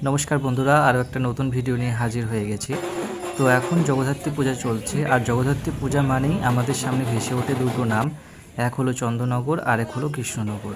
নমস্কার বন্ধুরা, আরও একটা নতুন ভিডিও নিয়ে হাজির হয়ে গেছি। তো এখন জগদ্ধাত্রী পূজা চলছে, আর জগদ্ধাত্রী পূজা মানেই আমাদের সামনে ভেসে ওঠে দুটো নাম, এক হলো চন্দননগর আর এক হলো কৃষ্ণনগর।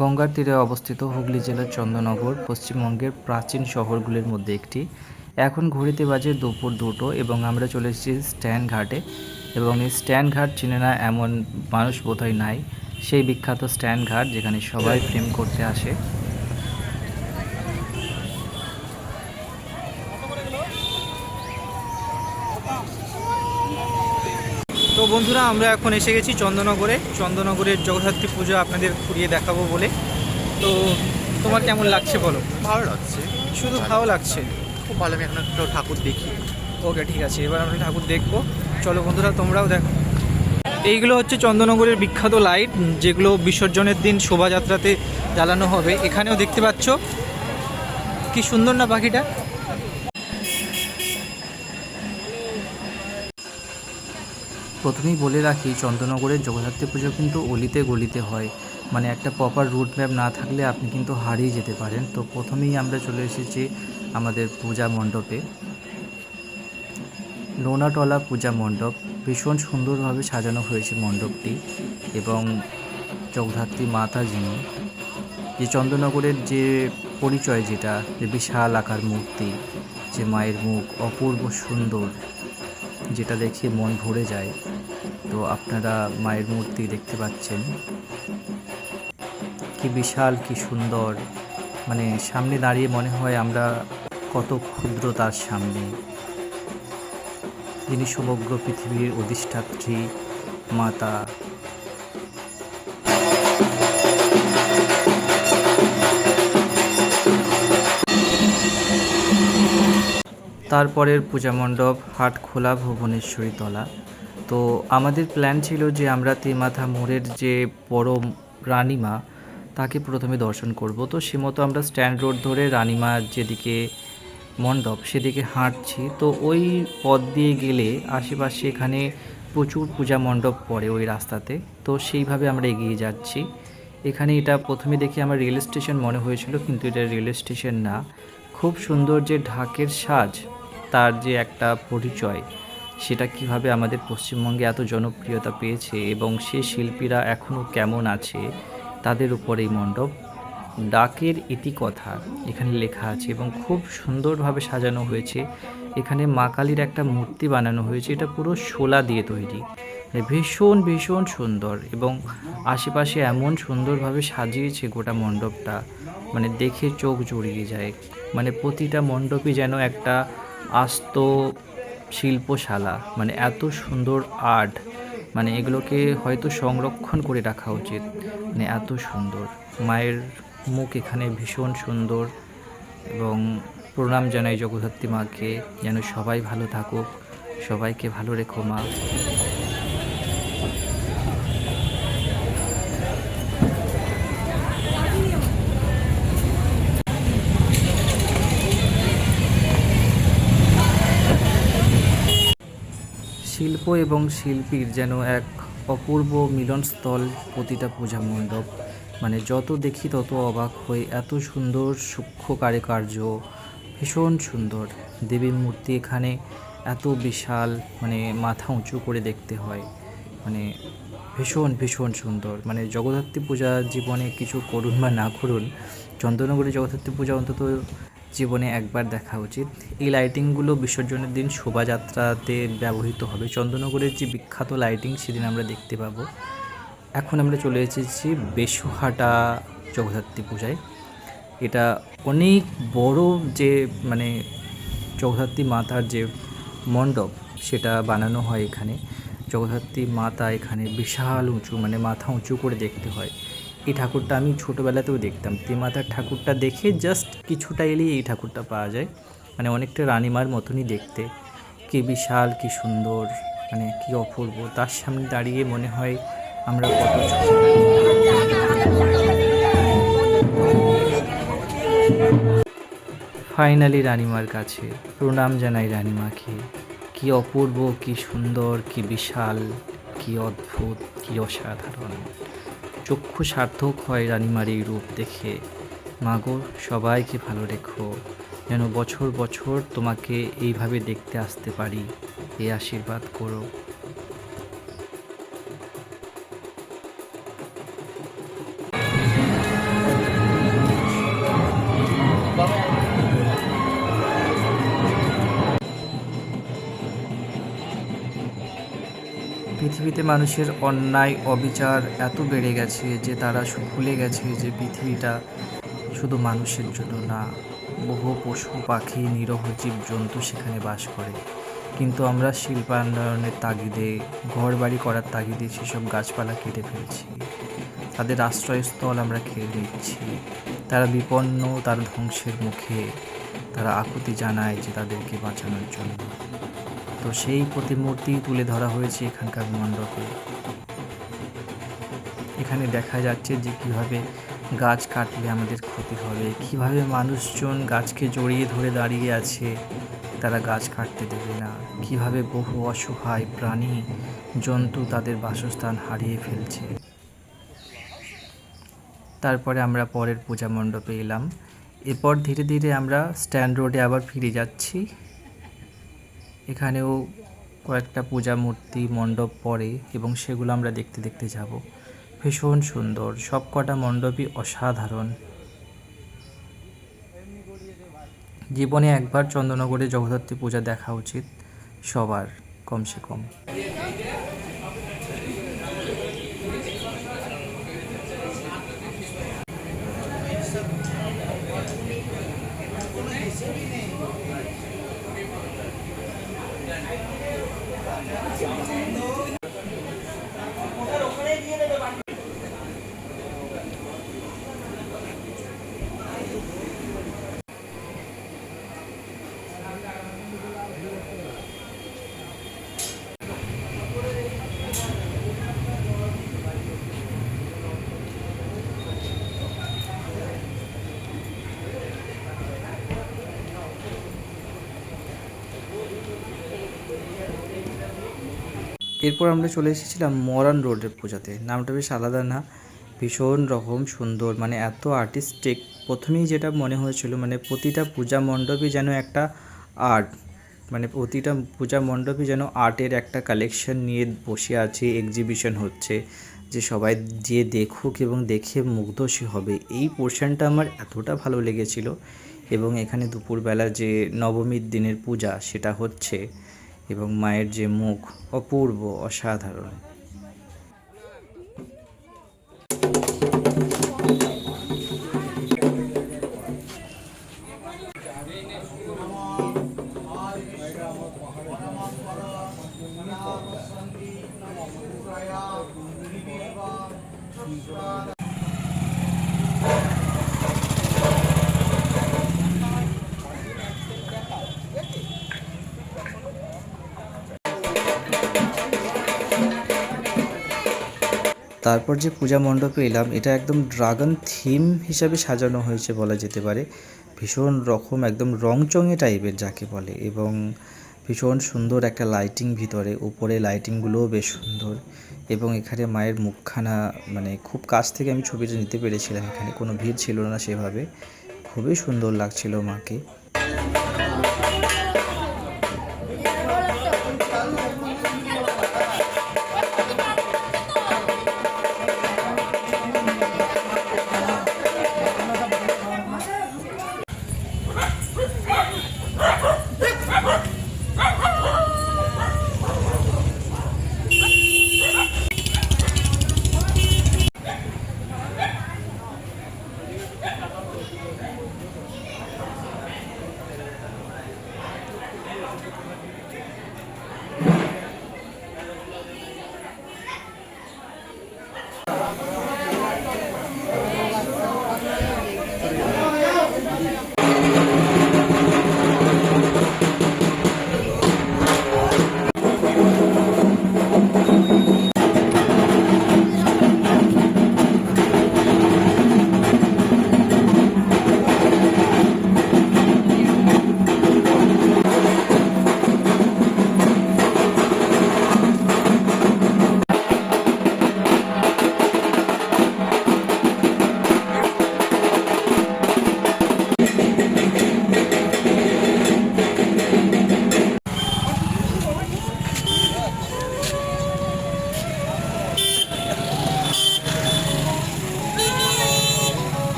গঙ্গার তীরে অবস্থিত হুগলি জেলার চন্দননগর পশ্চিমবঙ্গের প্রাচীন শহরগুলির মধ্যে একটি। এখন ঘড়িতে বাজে দুপুর 2টো এবং আমরা চলে এসেছি স্ট্যান্ড ঘাটে। এবং এই স্ট্যান্ড ঘাট চিনে না এমন মানুষ বোধহয় নাই। সেই বিখ্যাত স্ট্যান্ড ঘাট যেখানে সবাই প্রেম করতে আসে। তো বন্ধুরা, আমরা এখন এসে গেছি চন্দননগরের জগদ্ধাত্রী পুজো আপনাদের ঘুরিয়ে দেখাবো বলে। তো তোমার কেমন লাগছে বলো? ভালো লাগছে, শুধু ভালো লাগছে? খুব ভালো। আমি এখন একটা ঠাকুর দেখি। ওকে, ঠিক আছে, এবার আমরা ঠাকুর দেখবো। চলো বন্ধুরা, তোমরাও দেখো। এইগুলো হচ্ছে চন্দননগরের বিখ্যাত লাইট, যেগুলো বিসর্জনের দিন শোভাযাত্রাতে জ্বালানো হবে। এখানেও দেখতে পাচ্ছ, কি সুন্দর না পাখিটা। প্রথমেই বলে রাখি, চন্দননগরের জগদ্ধাত্রী পুজো কিন্তু অলিতে গলিতে হয়, মানে একটা প্রপার রুট ম্যাপ না থাকলে আপনি কিন্তু হারিয়ে যেতে পারেন। তো প্রথমেই আমরা চলে এসেছি আমাদের পূজা মণ্ডপে। নোনাটলা পূজা মণ্ডপ, ভীষণ সুন্দরভাবে সাজানো হয়েছে মণ্ডপটি। এবং জগদ্ধাত্রী মাতা যিনি, যে চন্দননগরের যে পরিচয়, যেটা যে বিশাল আকার মূর্তি, যে মায়ের মুখ অপূর্ব সুন্দর, যেটা দেখে মন ভরে যায়। তো আপনারা মায়ের মূর্তি দেখতে পাচ্ছেন, কি বিশাল, কি সুন্দর। মানে সামনে দাঁড়িয়ে মনে হয় আমরা কত ক্ষুদ্র তার সামনে। যিনি সমগ্র পৃথিবীর অধিষ্ঠাত্রী মাতা। তারপরের পূজা মণ্ডপ হাটখোলা ভুবনেশ্বরী তলা। তো আমাদের প্ল্যান ছিল যে আমরা তেমাথা মোড়ের যে বড় রানীমা, তাকে প্রথমে দর্শন করব। তো সে মতো আমরা স্ট্যান্ড রোড ধরে রানীমার যেদিকে মণ্ডপ সেদিকে হাঁটছি। তো ওই পথ দিয়ে গেলে আশেপাশে এখানে প্রচুর পূজা মণ্ডপ পড়ে ওই রাস্তাতে। তো সেইভাবে আমরা এগিয়ে যাচ্ছি। এখানে এটা প্রথমে দেখে আমার রেল স্টেশন মনে হয়েছিল, কিন্তু এটা রেল স্টেশন না। খুব সুন্দর যে ঢাকের সাজ, তার যে একটা পরিচয়, সেটা কিভাবে আমাদের পশ্চিমবঙ্গে এত জনপ্রিয়তা পেয়েছে এবং সে শিল্পীরা এখনও কেমন আছে, তাদের উপর এই মণ্ডপ। ডাকের ইতিকথা এখানে লেখা আছে এবং খুব সুন্দরভাবে সাজানো হয়েছে। এখানে মা কালীর একটা মূর্তি বানানো হয়েছে, এটা পুরো শোলা দিয়ে তৈরি, ভীষণ ভীষণ সুন্দর। এবং আশেপাশে এমন সুন্দরভাবে সাজিয়েছে গোটা মণ্ডপটা, মানে দেখে চোখ জুড়িয়ে যায়। মানে প্রতিটা মণ্ডপই যেন একটা আস্ত শিল্পশালা, মানে এত সুন্দর আর্ট। মানে এগুলোকে হয়তো সংরক্ষণ করে রাখা উচিত, মানে এত সুন্দর। মায়ের মুখ এখানে ভীষণ সুন্দর। এবং প্রণাম জানাই জগদ্ধাত্রী মাকে, যেন সবাই ভালো থাকুক, সবাইকে ভালো রেখো মা। শিল্প এবং শিল্পীর যেন এক অপূর্ব মিলনস্থল প্রতিটা পূজা মণ্ডপ। মানে যত দেখি তত অবাক হই, এত সুন্দর সূক্ষ্ম কারুকার্য, ভীষণ সুন্দর। দেবীর মূর্তি এখানে এত বিশাল, মানে মাথা উঁচু করে দেখতে হয়, মানে ভীষণ ভীষণ সুন্দর। মানে জগদ্ধাত্রী পূজা জীবনে কিছু করুন বা না করুন, চন্দননগরে জগদ্ধাত্রী পূজা অন্তত জীবনে একবার দেখা উচিত। এই লাইটিংগুলো বিসর্জনের দিন শোভাযাত্রাতে ব্যবহৃত হবে। চন্দননগরের যে বিখ্যাত লাইটিং সেদিন আমরা দেখতে পাবো। এখন আমরা চলে এসেছি বেশুহাটা জগদ্ধাত্রী পূজায়। এটা অনেক বড়, যে মানে জগদ্ধাত্রী মাতার যে মণ্ডপ সেটা বানানো হয় এখানে। জগদ্ধাত্রী মাতা এখানে বিশাল উঁচু, মানে মাথা উঁচু করে দেখতে হয়। এই ঠাকুরটা আমি ছোটোবেলাতেও দেখতাম। তেমাতার ঠাকুরটা দেখে জাস্ট কিছুটা এলেই এই ঠাকুরটা পাওয়া যায়, মানে অনেকটা রানীমার মতনই দেখতে। কি বিশাল, কি সুন্দর, মানে কি অপূর্ব। তার সামনে দাঁড়িয়ে মনে হয় আমরা কত ছোট। ফাইনালি রানীমার কাছে প্রণাম জানাই রানীমাকে। কি অপূর্ব, কি সুন্দর, কি বিশাল, কি অদ্ভুত, কি অসাধারণ। চক্ষু সার্থক হয় রানীমার এই রূপ দেখে। মাগো সবাইকে ভালো রেখো, যেন বছর বছর তোমাকে এইভাবে দেখতে আসতে পারি, এই আশীর্বাদ করো। পৃথিবীতে মানুষের অন্যায় অবিচার এত বেড়ে গেছে যে তারা ভুলে গেছে যে পৃথিবীটা শুধু মানুষের জন্য না, বহু পশু পাখি নিরীহ জীবজন্তু সেখানে বাস করে। কিন্তু আমরা শিল্পায়নের তাগিদে, ঘর বাড়ি করার তাগিদে সেসব গাছপালা কেটে ফেলছি, তাদের আশ্রয়স্থল আমরা খেয়ে নিচ্ছি। তারা বিপন্ন, তার ধ্বংসের মুখে, তারা আকুতি জানায় যে তাদেরকে বাঁচানোর জন্য। তো সেই প্রতিমূর্তি তুলে ধরা হয়েছে এখানকার মণ্ডপে। এখানে দেখা যাচ্ছে যে কীভাবে গাছ কাটলে আমাদের ক্ষতি হবে, কীভাবে মানুষজন গাছকে জড়িয়ে ধরে দাঁড়িয়ে আছে, তারা গাছ কাটতে দেবে না, কীভাবে বহু অসহায় প্রাণী জন্তু তাদের বাসস্থান হারিয়ে ফেলছে। তারপরে আমরা পরের পূজা মণ্ডপে এলাম। এরপর ধীরে ধীরে আমরা স্ট্যান্ড রোডে আবার ফিরে যাচ্ছি। এখানেও কয়েকটা পূজা মূর্তি মণ্ডপ পড়ে এবং সেগুলো আমরা দেখতে দেখতে যাব। ভীষণ সুন্দর, সব কটা মণ্ডপই অসাধারণ। জীবনে একবার চন্দননগরে জগদ্ধাত্রী পূজা দেখা উচিত সবার, কমসে কম। এরপর আমরা চলে এসেছিলাম মরান রোডের পূজাতে। নামটা বেশ আলাদা না, ভীষণ রকম সুন্দর, মানে এত আর্টিস্টিক। প্রথমেই যেটা মনে হয়েছিল, মানে প্রতিটা পূজা মণ্ডপই যেন একটা আর্ট, মানে প্রতিটা পূজা মণ্ডপই যেন আর্টের একটা কালেকশন নিয়ে বসে আছে, এক্সিবিশন হচ্ছে, যে সবাই যে দেখুক এবং দেখে মুগ্ধ সে হবে। এই পোর্শনটা আমার এতটা ভালো লেগেছিল। এবং এখানে দুপুরবেলা যে নবমীর দিনের পূজা সেটা হচ্ছে, এবং মায়ের যে মুখ, অপূর্ব, অসাধারণ। তারপর যে পূজা মণ্ডপে এলাম, এটা একদম ড্রাগন থিম হিসাবে সাজানো হয়েছে বলা যেতে পারে। ভীষণ রকম একদম রংচঙে টাইপের যাকে বলে, এবং ভীষণ সুন্দর একটা লাইটিং ভিতরে, উপরে লাইটিংগুলোও বেশ সুন্দর। এবং এখানে মায়ের মুখখানা, মানে খুব কাছ থেকে আমি ছবিটা নিতে পেরেছিলাম, এখানে কোনো ভিড় ছিল না সেভাবে, খুবই সুন্দর লাগছিল মাকে।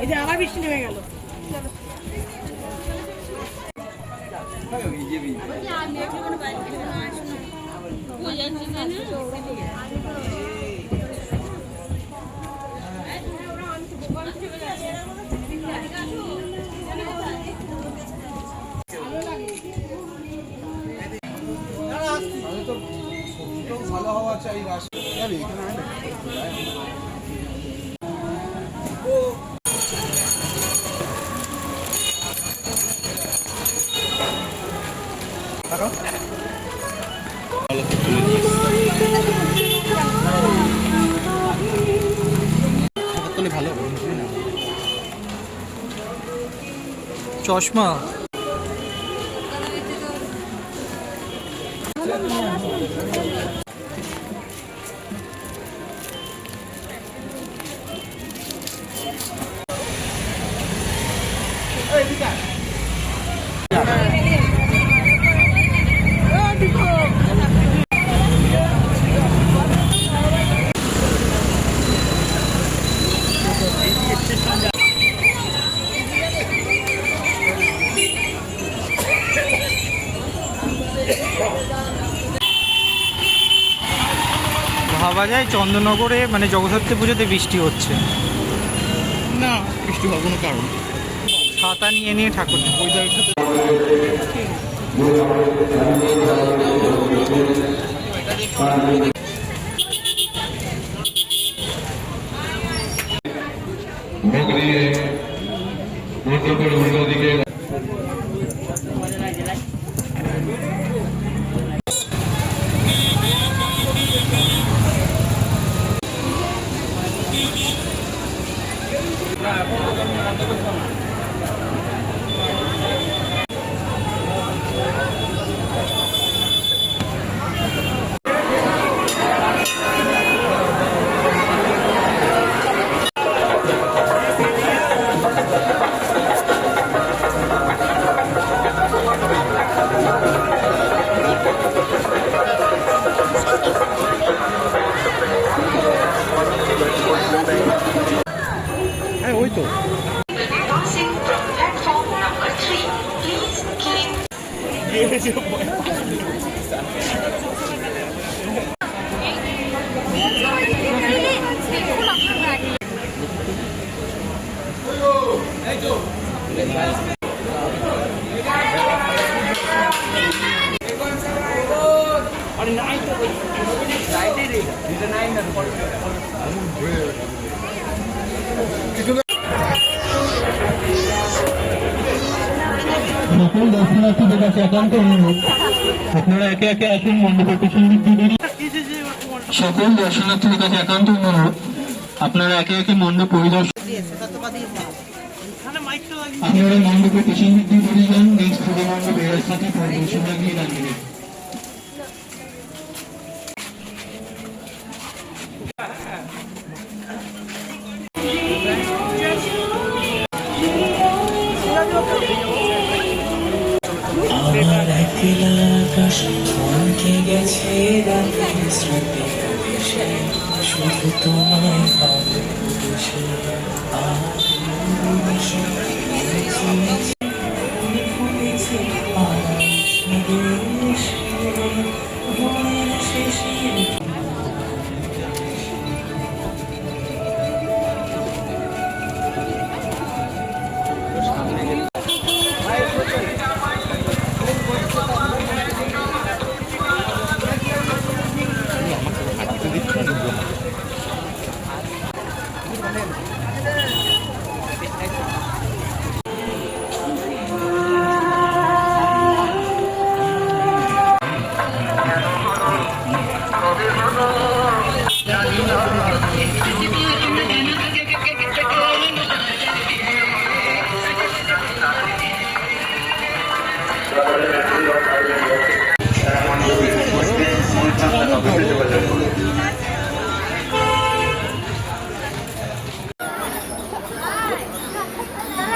এই যে আবার বৃষ্টি নেমে গেল। ভালো হওয়া চাই রাস্তা তাহলে ভালো হবে। চশমা ভাবা যায় চন্দননগরে মানে জগদ্ধাত্রী পুজোতে বৃষ্টি হচ্ছে। না, বৃষ্টি হওয়ার কোনো কারণ ছাতা নিয়ে নিয়ে ঠাকুর ওয়েদারের সাথে ভোগ দিয়ে মন্ত্র করে উল্টো দিকে হ্যাঁ ওই তো Passing from platform number 3. Please keep সকল দর্শনার্থীদের কাছে একান্ত অনুরোধ আপনারা একে একে আসুন মণ্ডপের পিছন দিক দিয়ে সকল দর্শনার্থীদের কাছে একান্ত অনুরোধ আপনারা একে একে মণ্ডপ পরিদর্শন আপনারা মণ্ডপের পিছন দিক দিয়ে বেরিয়ে যান। নেক্সট পুজো মণ্ডপ এর সাথে পরিদর্শন লাগিয়ে দাঁড়িয়ে আমার একলা আকাশ মনকে গেছে রাতের স্মৃতি ভেসে শুধু তোমায় পাবে ভেসে ফুটেছে আমার শেষে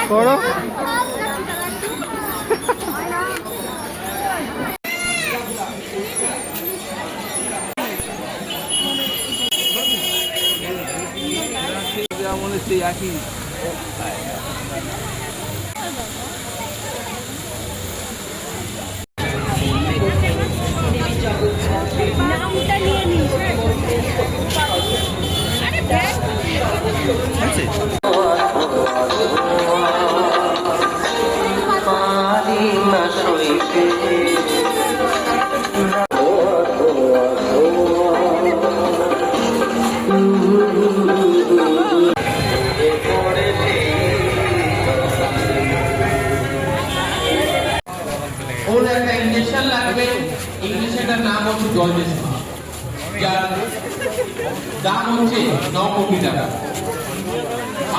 করো মনে সেই একই ওর একটা ইঞ্জেকশন লাগবে, ইঞ্জেকশনটার নাম হচ্ছে জলজেসিন, যার দাম হচ্ছে 9 কোটি টাকা।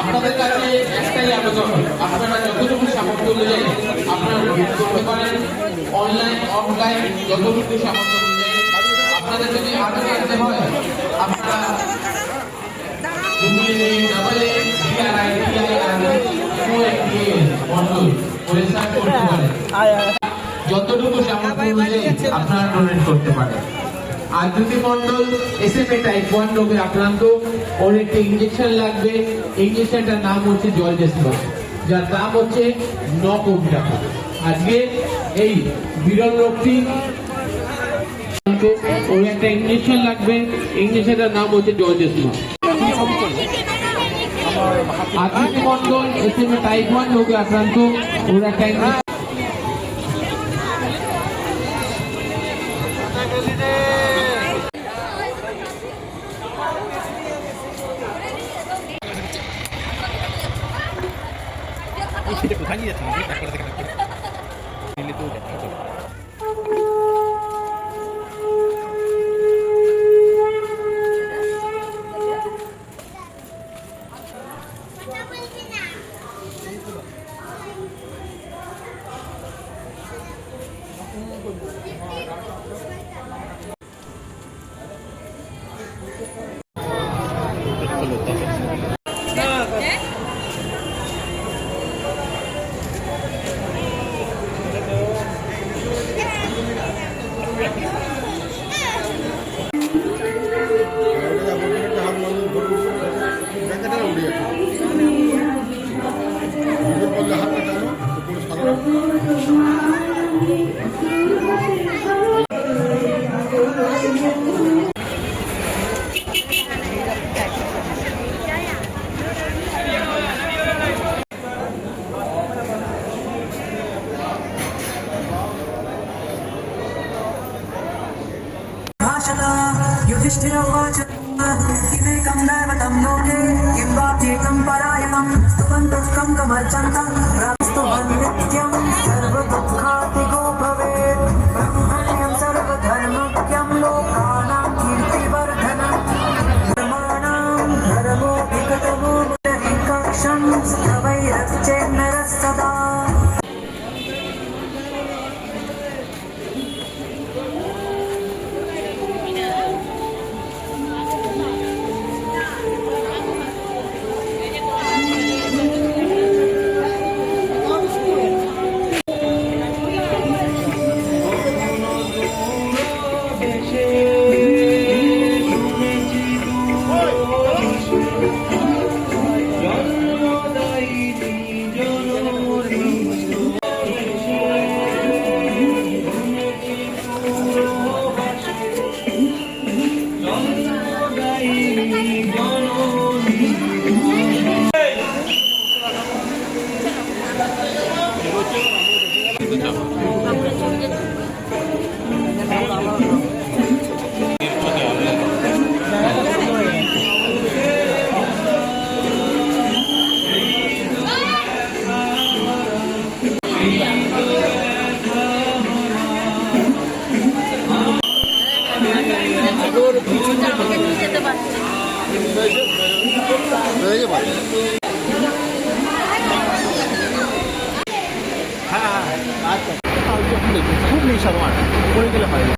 আপনাদের কাছে একটাই আবেদন, আপনারা যতটুকু সামর্থ্য অনুযায়ী আপনারা বুক করতে পারেন, অনলাইন অফলাইন যতটুকু সামর্থ্য অনুযায়ী। আপনাদের যদি আগে আসতে হয় আপনারা যতটুকু সামর্থ্য অনুযায়ী আপনারা ডোনেট করতে পারেন। আর যদি মন্ডল SMA টাইপ 1 রোগে আক্রান্ত, ওর একটা ইঞ্জেকশন লাগবে, ইঞ্জেকশনটার নাম হচ্ছে জলজেসিন, যার দাম হচ্ছে 9 কোটি টাকা। আজকে এই বিরল রোগটি, ওর একটা ইঞ্জেকশন লাগবে, ইঞ্জেকশনটার নাম হচ্ছে জলজেসিন। আর যদি মন্ডল SMA টাইপ 1 রোগে আক্রান্ত, ওর একটা সেটা কোথায় নিয়ে যাচ্ছেন ডাক্তার থেকে দিল্লি তো দেখা যাবে। युधिष्ठिरोवाच किमेकं दैवतं लोके किं वाप्येकं परायणं स्तुवन्तः कं कमर्चन्तं प्रास्तुवन् नित्यं सर्वदुःखातिगो भवेत् ब्रह्मण्यं सर्वधर्मज्ञं लोकानां कीर्तिवर्धनं धर्माणां धर्मो विगतमो कक्षं स्तवैरश्चेन्नरः सदा। খুব নেই সাধারণ পড়ে গেলে হয়